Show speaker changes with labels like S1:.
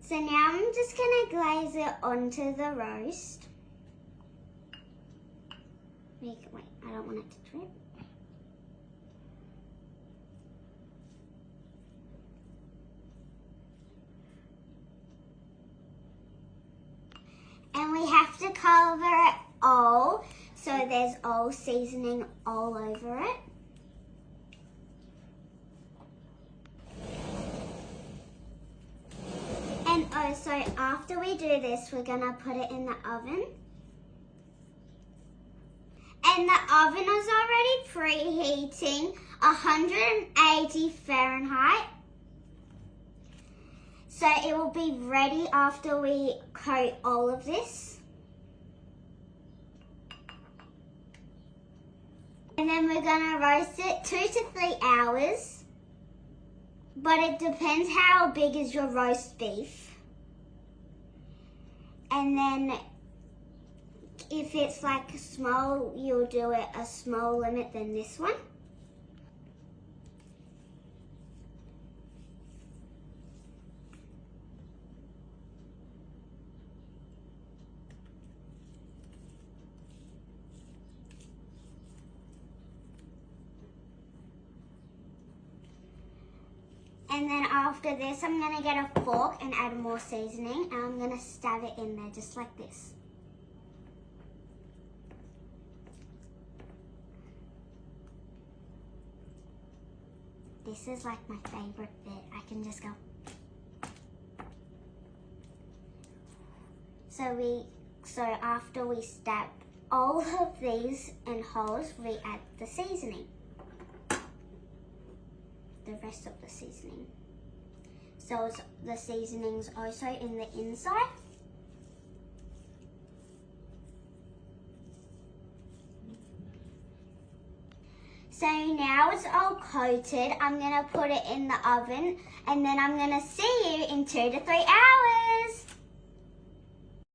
S1: So now I'm just going to glaze it onto the roast. Wait, I don't want it to drip. And we have to cover it all, so there's all seasoning all over it. And also, after we do this, we're gonna put it in the oven. And the oven is already preheating 180 Fahrenheit. So it will be ready after we coat all of this. And then we're gonna roast it 2 to 3 hours. But it depends how big is your roast beef. And then if it's like small, you'll do it a small limit than this one. And then after this, I'm going to get a fork and add more seasoning. And I'm going to stab it in there just like this. This is like my favorite bit. I can just go. So after we stab all of these in holes, we add the seasoning. The rest of the seasoning. So the seasoning's also in the inside. So now it's all coated. I'm gonna put it in the oven and then I'm gonna see you in 2 to 3 hours.